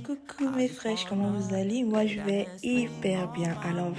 Coucou mes fraîches, comment vous allez? Moi je vais hyper bien. Alors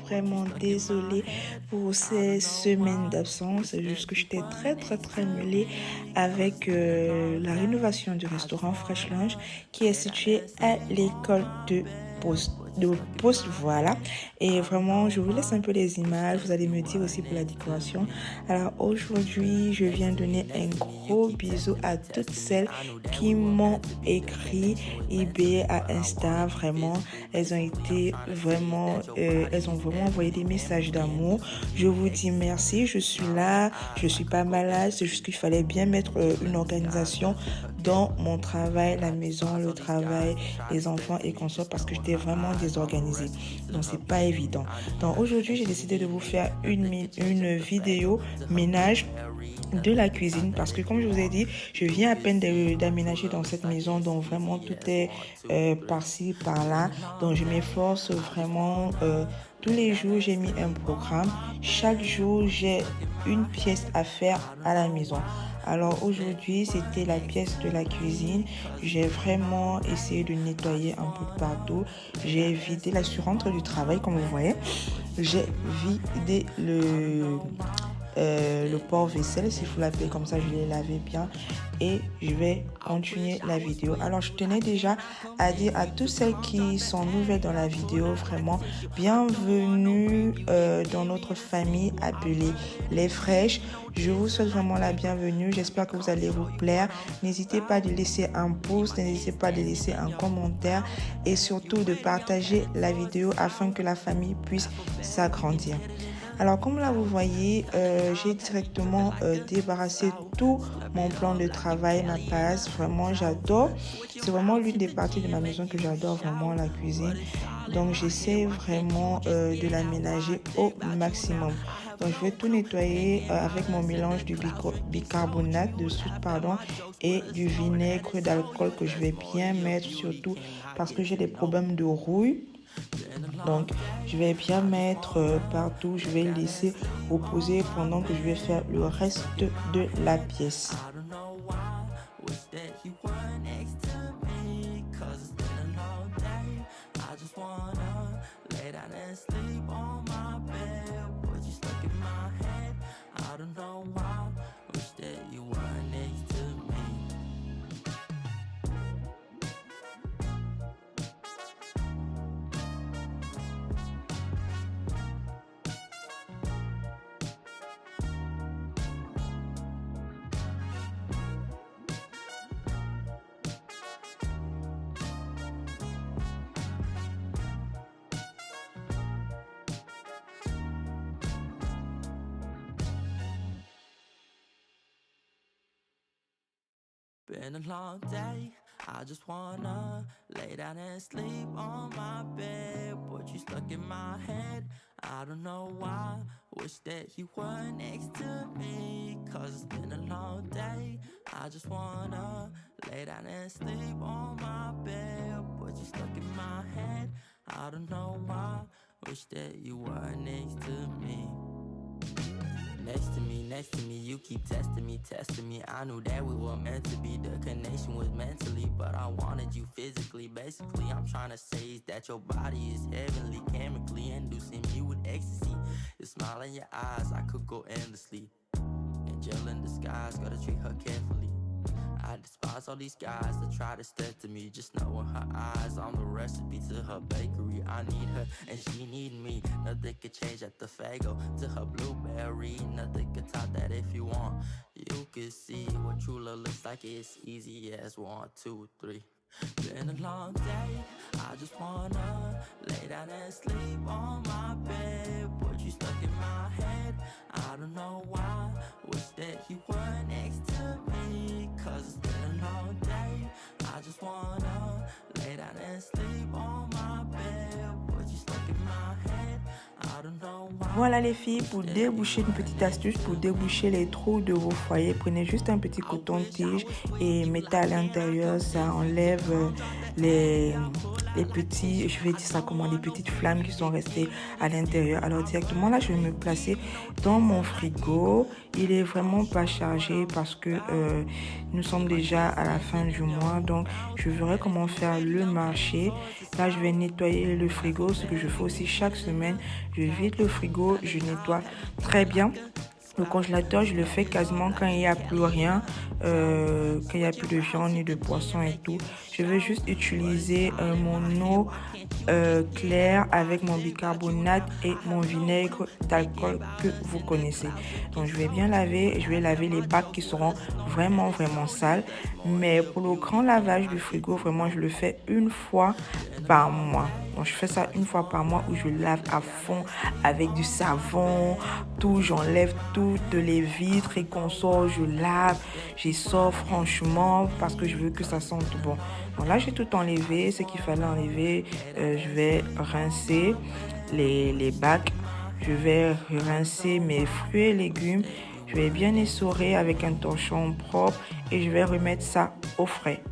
vraiment désolée pour ces semaines d'absence. C'est juste que j'étais très mêlée avec la rénovation du restaurant Fresh Lunch qui est situé à l'école de poste, voilà. Et vraiment, je vous laisse un peu les images. Vous allez me dire aussi pour la décoration. Alors aujourd'hui, je viens donner un gros bisou à toutes celles qui m'ont écrit eBay à Insta. Vraiment, elles ont été vraiment, elles ont vraiment envoyé des messages d'amour. Je vous dis merci. Je suis là. Je suis pas malade. C'est juste qu'il fallait bien mettre une organisation dans mon travail, la maison, le travail, les enfants et consorts parce que j'étais vraiment désorganisée. Donc c'est pas évident. Donc aujourd'hui, j'ai décidé de vous faire une vidéo ménage de la cuisine parce que comme je vous ai dit, je viens à peine d'aménager dans cette maison, donc vraiment tout est par-ci, par-là. Donc je m'efforce vraiment. Tous les jours, j'ai mis un programme. Chaque jour, j'ai une pièce à faire à la maison. Alors aujourd'hui, c'était la pièce de la cuisine. J'ai vraiment essayé de nettoyer un peu de partout. J'ai vidé la surentre du travail, comme vous voyez. J'ai vidé le porte-vaisselle, s'il faut l'appeler comme ça, je l'ai lavé bien et je vais continuer la vidéo. Alors je tenais déjà à dire à tous celles qui sont nouvelles dans la vidéo, vraiment bienvenue dans notre famille appelée les fraîches. Je vous souhaite vraiment la bienvenue, j'espère que vous allez vous plaire. N'hésitez pas à laisser un pouce, n'hésitez pas à laisser un commentaire et surtout de partager la vidéo afin que la famille puisse s'agrandir. Alors comme là vous voyez, j'ai directement débarrassé tout mon plan de travail, ma place. Vraiment j'adore. C'est vraiment l'une des parties de ma maison que j'adore vraiment, la cuisine. Donc j'essaie vraiment de l'aménager au maximum. Donc je vais tout nettoyer avec mon mélange du bicarbonate de soude et du vinaigre d'alcool que je vais bien mettre, surtout parce que j'ai des problèmes de rouille. Donc je vais bien mettre partout, je vais laisser reposer pendant que je vais faire le reste de la pièce. Been a long day, I just wanna lay down and sleep on my bed. But you stuck in my head, I don't know why. Wish that you were next to me, cause it's been a long day. I just wanna lay down and sleep on my bed. But you stuck in my head, I don't know why. Wish that you were next to me. Next to me, you keep testing me. I knew that we were meant to be, the connection was mentally, but I wanted you physically. Basically, I'm trying to say is that your body is heavenly, chemically inducing me with ecstasy. The smile in your eyes, I could go endlessly. Angel in disguise, gotta treat her carefully. I despise all these guys that try to step to me. Just knowing her eyes, I'm the recipe to her bakery. I need her and she need me. Nothing could change at the Fago to her blueberry. Nothing could top that if you want. You can see what true love looks like. It's easy as 1, 2, 3. Been a long day, I just wanna lay down and sleep on my bed. But you stuck in my head, I don't know why. Wish that you were next to me, cause it's been a long day. I just wanna lay down and sleep on my bed. But you stuck in my head, I don't know why. Voilà les filles, pour déboucher, une petite astuce pour déboucher les trous de vos foyers, prenez juste un petit coton-tige et mettez à l'intérieur, ça enlève les petits, je vais dire ça comment, les petites flammes qui sont restées à l'intérieur. Alors directement là, je vais me placer dans mon frigo. Il est vraiment pas chargé parce que nous sommes déjà à la fin du mois, donc je verrai comment faire le marché. Là, je vais nettoyer le frigo, ce que je fais aussi chaque semaine. Je vide le frigo, je nettoie très bien. Le congélateur, je le fais quasiment quand il n'y a plus rien, quand il n'y a plus de viande ni de poisson et tout. Je vais juste utiliser mon eau claire avec mon bicarbonate et mon vinaigre d'alcool que vous connaissez. Donc, je vais bien laver. Je vais laver les bacs qui seront vraiment sales. Mais pour le grand lavage du frigo, vraiment, je le fais une fois par mois. Donc, je fais ça une fois par mois où je lave à fond avec du savon, tout, j'enlève toutes les vitres et consorts, je lave, j'essore franchement parce que je veux que ça sente bon. Donc là, j'ai tout enlevé, ce qu'il fallait enlever. Je vais rincer les bacs, je vais rincer mes fruits et légumes. Je vais bien essorer avec un torchon propre et je vais remettre ça au frais.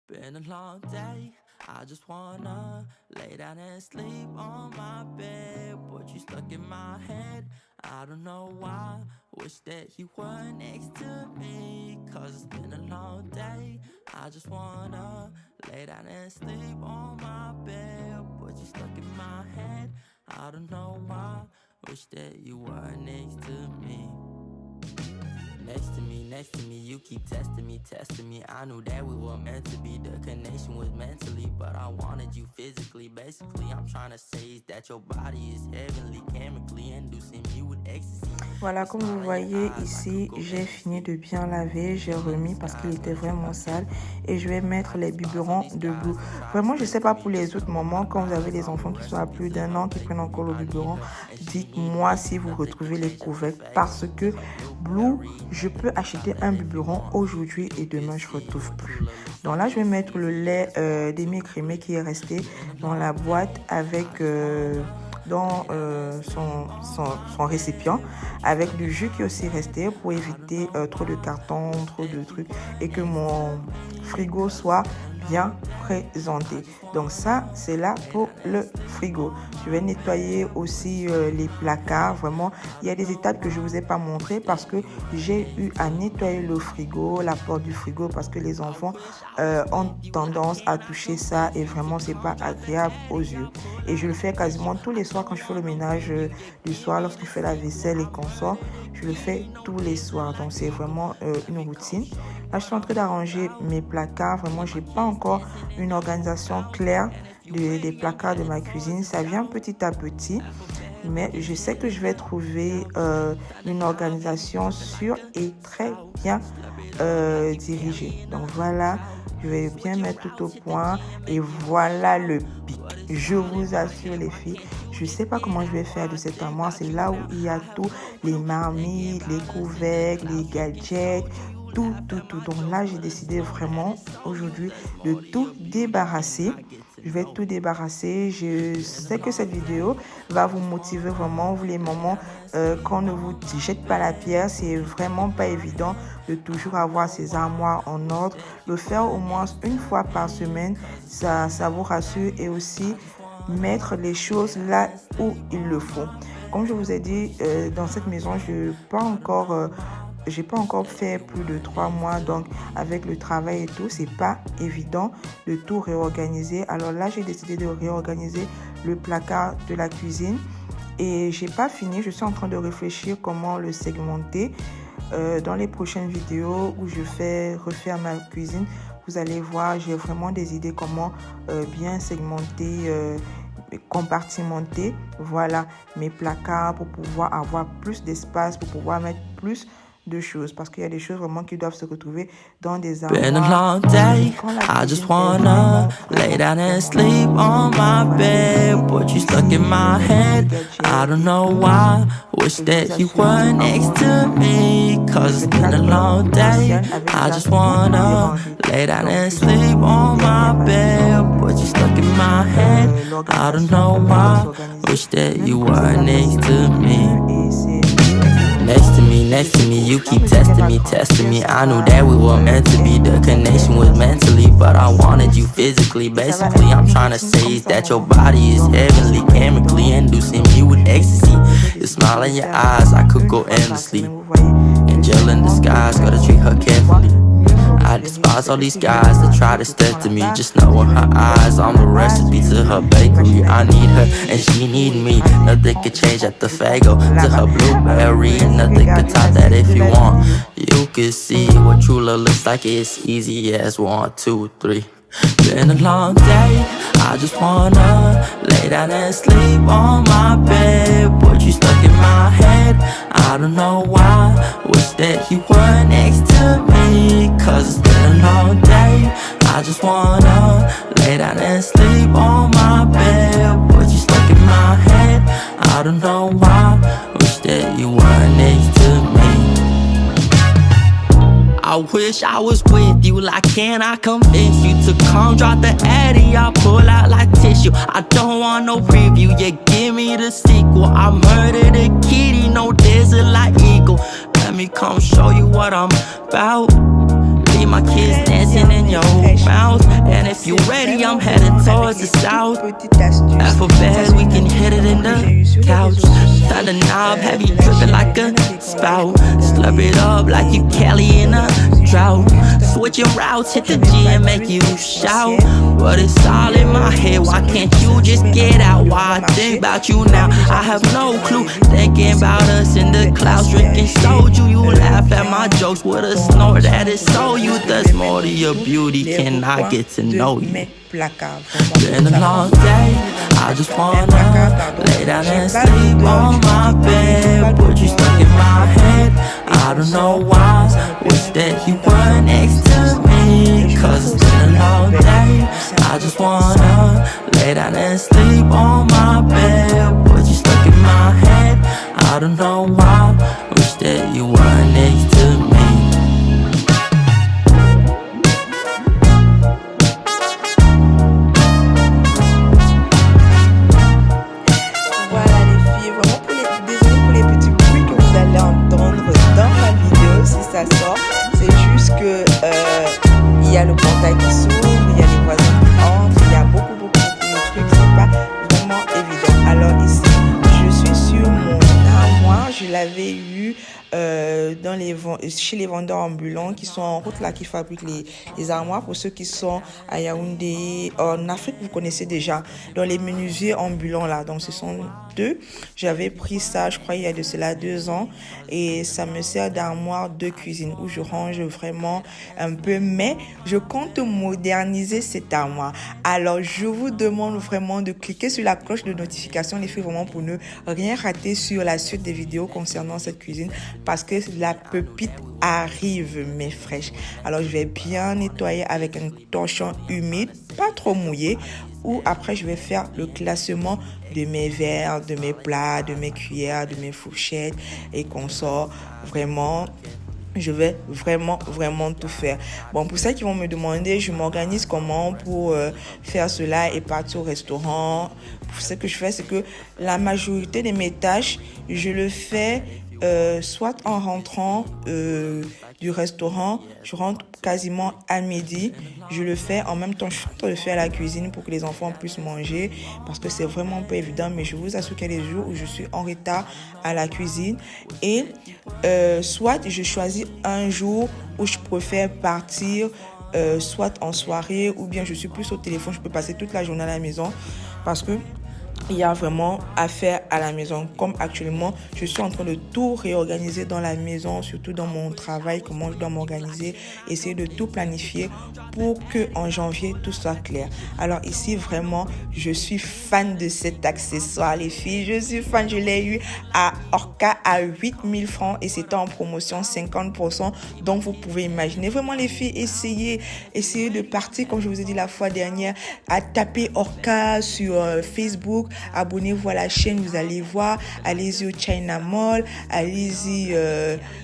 Been a long day, I just wanna lay down and sleep on my bed, but you stuck in my head, I don't know why, wish that you were next to me, cause it's been a long day, I just wanna lay down and sleep on my bed, but you stuck in my head, I don't know why, wish that you were next to me. Next to me, you keep testing me. I knew that we were meant to be, the connection was mentally, but I wanted you physically. Basically, I'm trying to say is that your body is heavenly, chemically inducing me with ecstasy. Voilà, comme vous voyez ici, j'ai fini de bien laver, j'ai remis parce qu'il était vraiment sale et je vais mettre les biberons de Blue. Vraiment, je ne sais pas pour les autres moments, quand vous avez des enfants qui sont à plus d'1 an, qui prennent encore le biberon, dites-moi si vous retrouvez les couvercles parce que Blue, je peux acheter un biberon aujourd'hui et demain je ne retrouve plus. Donc là, je vais mettre le lait demi-écrémé qui est resté dans la boîte avec... dans son récipient avec du jus qui est aussi resté pour éviter trop de carton, trop de trucs et que mon frigo soit bien présenté. Donc ça, c'est là pour le frigo. Je vais nettoyer aussi les placards. Vraiment, il y a des étapes que je ne vous ai pas montrées parce que j'ai eu à nettoyer le frigo, la porte du frigo parce que les enfants ont tendance à toucher ça et vraiment, c'est pas agréable aux yeux. Et je le fais quasiment tous les soirs quand je fais le ménage du soir, lorsque je fais la vaisselle et consorts. Je le fais tous les soirs. Donc, c'est vraiment une routine. Là, je suis en train d'arranger mes placards. Vraiment, je n'ai pas encore une organisation claire des placards de ma cuisine. Ça vient petit à petit. Mais je sais que je vais trouver une organisation sûre et très bien dirigée. Donc, voilà. Je vais bien mettre tout au point. Et voilà le pic. Je vous assure, les filles. Je ne sais pas comment je vais faire de cette armoire. C'est là où il y a tout. Les marmites, les couvercles, les gadgets. Tout. Donc là, j'ai décidé vraiment aujourd'hui de tout débarrasser. Je vais tout débarrasser. Je sais que cette vidéo va vous motiver vraiment. Vous, les mamans, qu'on ne vous jette pas la pierre. C'est vraiment pas évident de toujours avoir ces armoires en ordre. Le faire au moins une fois par semaine, ça vous rassure. Et aussi mettre les choses là où il le faut. Comme je vous ai dit, dans cette maison, je n'ai pas encore fait plus de 3 mois, donc avec le travail et tout, c'est pas évident de tout réorganiser. Alors là, j'ai décidé de réorganiser le placard de la cuisine et j'ai pas fini. Je suis en train de réfléchir comment le segmenter. Dans les prochaines vidéos où je fais refaire ma cuisine, vous allez voir, j'ai vraiment des idées comment bien segmenter, compartimenter, voilà, mes placards pour pouvoir avoir plus d'espace, pour pouvoir mettre plus de choses parce qu'il y a des choses vraiment qui doivent se retrouver dans des Been a armoires. long day, Quand la I cuisine just est wanna vraiment, lay down vraiment and sleep on my bed, but you stuck in my head. I don't know why, wish that you were next to me, cause it's been a long day. I just wanna lay down and sleep on my bed, but you stuck in my head. I don't know why, wish that you were next to me. Next to me, you keep testing me. I knew that we were meant to be, the connection was mentally, but I wanted you physically. Basically, I'm trying to say is that your body is heavenly, chemically inducing me with ecstasy. The smile in your eyes, I could go endlessly. Angel in disguise, gotta treat her carefully. I despise all these guys that try to step to me. Just know in her eyes, I'm the recipe to her bakery. I need her and she need me. Nothing could change at the Fago to her blueberry, and nothing could top that. If you want, you could see what true love looks like. It's easy as 1, 2, 3. Been a long day, I just wanna lay down and sleep on my bed, but you stuck in my head. I don't know why, wish that you were next to me, cause it's been a long day. I just wanna lay down and sleep on my bed, but you stuck in my head. I don't know why, wish that you were next to me. I wish I was with you, like can I convince you to come drop the addy, I pull out like tissue. I don't want no preview, yeah, give me the sequel. I murdered a kitty, no desert like eagle. Let me come show you what I'm about. Leave my kids dancing in your mouth, and if you ready, I'm heading towards the south. Alphabet, we can hit it in the couch. Turn the knob, have you dripping like a spout. Slurp it up like you Kelly in a drought. Switching routes, hit the G and make you shout. But it's all in my head, why can't you just get out? Why I think about you now, I have no clue. Thinking about us in the clouds, drinking soju. You laugh at my jokes with a snort that is so you. There's more to your beauty, can I get to know you? Been a long day, I just wanna lay down and sleep on my bed, but you stuck in my head. I don't know why, wish that you were next to me, cause it's been a long day. I just wanna lay down and sleep on my bed, but you stuck in my head. I don't know why, wish that you were next to me. C'est juste que il y a le portail qui s'ouvre, il y a les voisins qui entrent, il y a beaucoup de trucs, c'est pas vraiment évident. Alors ici, je suis sur mon armoire, je l'avais eu chez les vendeurs ambulants qui sont en route là, qui fabriquent les armoires. Pour ceux qui sont à Yaoundé, en Afrique, vous connaissez déjà, dans les menuisiers ambulants là. Donc ce sont deux. J'avais pris ça, je crois, il y a de cela 2 ans, et ça me sert d'armoire de cuisine où je range vraiment un peu, mais je compte moderniser cette armoire. Alors je vous demande vraiment de cliquer sur la cloche de notification, les filles, vraiment pour ne rien rater sur la suite des vidéos concernant cette cuisine, parce que la pépite arrive, mes fraîches. Alors je vais bien nettoyer avec un torchon humide, pas trop mouillé, où après je vais faire le classement de mes verres, de mes plats, de mes cuillères, de mes fourchettes et consorts. Vraiment, je vais vraiment tout faire. Bon, pour ceux qui vont me demander, je m'organise comment pour faire cela et partir au restaurant. Ce que je fais, c'est que la majorité de mes tâches, je le fais soit en rentrant du restaurant, je rentre quasiment à midi, je le fais en même temps, je suis en train de faire la cuisine pour que les enfants puissent manger, parce que c'est vraiment pas évident, mais je vous assure qu'il y a des jours où je suis en retard à la cuisine, et soit je choisis un jour où je préfère partir soit en soirée, ou bien je suis plus au téléphone, je peux passer toute la journée à la maison, parce que il y a vraiment à faire à la maison. Comme actuellement, je suis en train de tout réorganiser dans la maison, surtout dans mon travail, comment je dois m'organiser, essayer de tout planifier pour que en janvier, tout soit clair. Alors ici, vraiment, je suis fan de cet accessoire, les filles. Je suis fan, je l'ai eu à Orca à 8000 francs et c'était en promotion 50%. Donc, vous pouvez imaginer. Vraiment, les filles, essayez de partir, comme je vous ai dit la fois dernière, à taper Orca sur Facebook. Abonnez-vous à la chaîne, vous allez voir. Allez-y au China Mall, allez-y.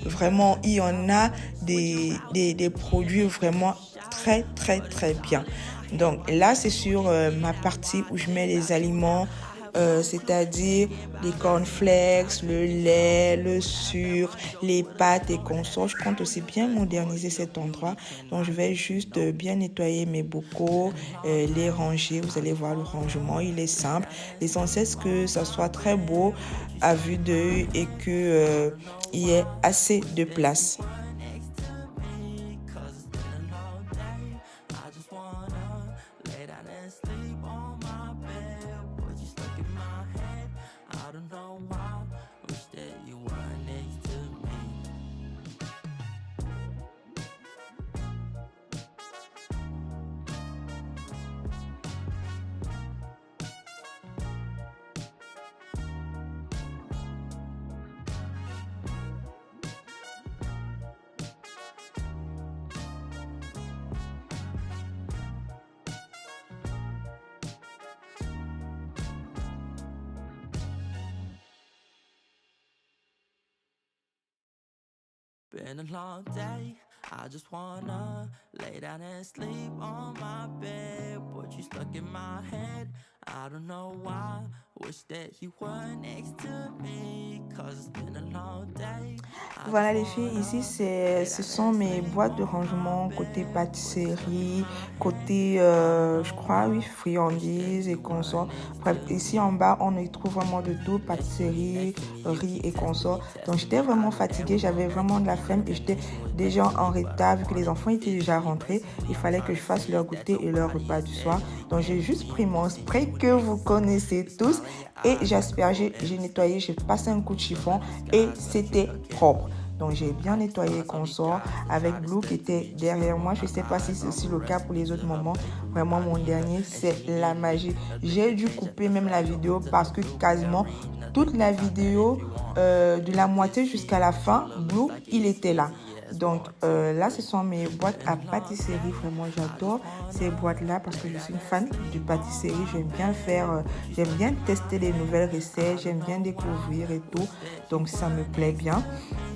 Vraiment, il y en a des produits vraiment très bien. Donc là, c'est sur ma partie où je mets les aliments, c'est-à-dire les cornflakes, le lait, le sucre, les pâtes et consorts. Je compte aussi bien moderniser cet endroit. Donc, je vais juste bien nettoyer mes bocaux, les ranger. Vous allez voir le rangement, il est simple. L'essentiel, c'est que ça soit très beau à vue d'œil et qu'il y ait assez de place. Been a long day, I just wanna lay down and sleep on my bed. But you stuck in my head, I don't know why. Wish that you were next to me, cause it's been a long day. Voilà les filles, ici ce sont mes boîtes de rangement côté pâtisserie, côté je crois oui friandises et consorts. Bref, ici en bas on y trouve vraiment de tout, pâtisserie, riz et consorts. Donc j'étais vraiment fatiguée, j'avais vraiment de la flemme et j'étais déjà en retard vu que les enfants étaient déjà rentrés. Il fallait que je fasse leur goûter et leur repas du soir. Donc j'ai juste pris mon spray que vous connaissez tous et j'aspire, j'ai nettoyé, j'ai passé un coup de chiffon et c'était propre. Donc j'ai bien nettoyé le consort avec Blue qui était derrière moi. Je ne sais pas si c'est aussi le cas pour les autres moments. Vraiment mon dernier, c'est la magie. J'ai dû couper même la vidéo parce que quasiment toute la vidéo de la moitié jusqu'à la fin, Blue, il était là. Donc là, ce sont mes boîtes à pâtisserie. Vraiment, j'adore ces boîtes-là parce que je suis une fan de pâtisserie. J'aime bien faire, j'aime bien tester des nouvelles recettes. J'aime bien découvrir et tout. Donc, ça me plaît bien.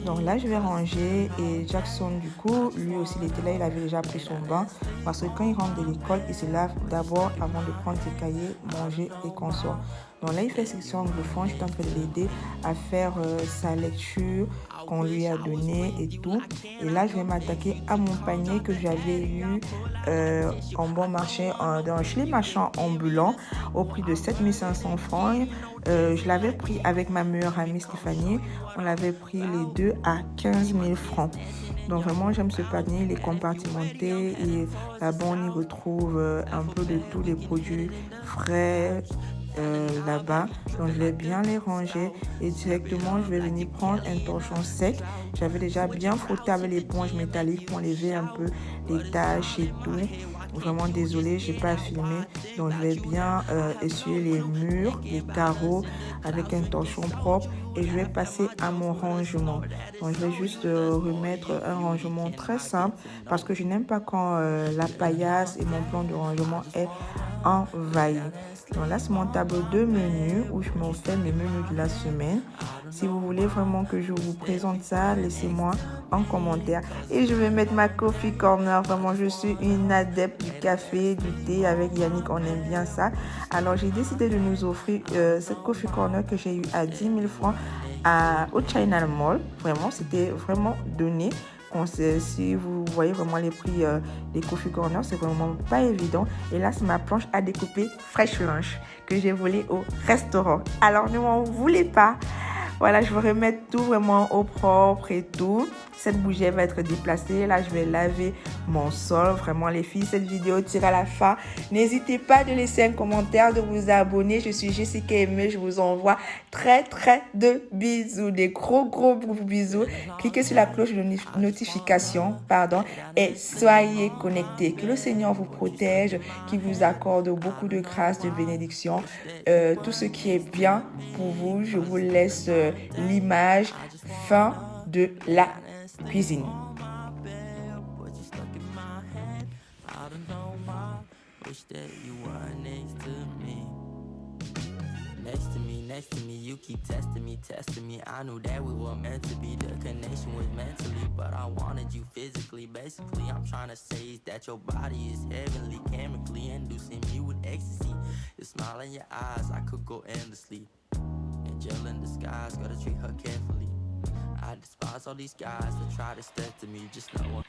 Donc là, je vais ranger. Et Jackson, du coup, lui aussi, il était là. Il avait déjà pris son bain. Parce que quand il rentre de l'école, il se lave d'abord avant de prendre ses cahiers, manger et consort. Donc là, il fait section anglophone. Je suis en train de l'aider à faire sa lecture qu'on lui a donnée et tout. Et là, je vais m'attaquer à mon panier que j'avais eu en bon marché chez les marchands ambulants au prix de 7500 francs. Je l'avais pris avec ma meilleure amie Stéphanie. On l'avait pris les deux à 15 000 francs. Donc vraiment, j'aime ce panier. Il est compartimenté et là-bas, on y retrouve un peu de tous les produits frais. Là-bas, donc je vais bien les ranger et directement je vais venir prendre un torchon sec. J'avais déjà bien frotté avec l'éponge métallique pour enlever un peu les taches et tout. Vraiment désolée, j'ai pas filmé, donc je vais bien essuyer les murs, les carreaux avec un torchon propre et je vais passer à mon rangement. Donc je vais juste remettre un rangement très simple parce que je n'aime pas quand la paillasse et mon plan de rangement est envahi. Donc là, c'est mon tableau de menus où je me fais mes menus de la semaine. Si vous voulez vraiment que je vous présente ça, laissez-moi en commentaire. Et je vais mettre ma coffee corner. Vraiment, je suis une adepte du café, du thé. Avec Yannick, on aime bien ça. Alors, j'ai décidé de nous offrir cette coffee corner que j'ai eu à 10 000 francs au China Mall. Vraiment, c'était vraiment donné. Si vous voyez vraiment les prix des coffee corners, c'est vraiment pas évident. Et là, c'est ma planche à découper Fresh Lunch que j'ai volée au restaurant. Alors, ne m'en voulez pas. Voilà, je vais remettre tout vraiment au propre et tout. cette bougie va être déplacée. Là, je vais laver mon sol. Vraiment, les filles, cette vidéo tire à la fin. N'hésitez pas de laisser un commentaire, de vous abonner. Je suis Jessica Aimé. Je vous envoie très de bisous, des gros bisous. Cliquez sur la cloche de notification, et soyez connectés. Que le Seigneur vous protège, qu'il vous accorde beaucoup de grâce, de bénédiction. Tout ce qui est bien pour vous, je vous laisse l'image fin de la cuisine. Next to me, you keep testing me. I knew that we were meant to be. The connection was mentally, but I wanted you physically. Basically, I'm trying to say is that your body is heavenly, chemically inducing me with ecstasy. Your smile in your eyes, I could go endlessly. Angel in disguise, gotta treat her carefully. I despise all these guys that try to step to me, just know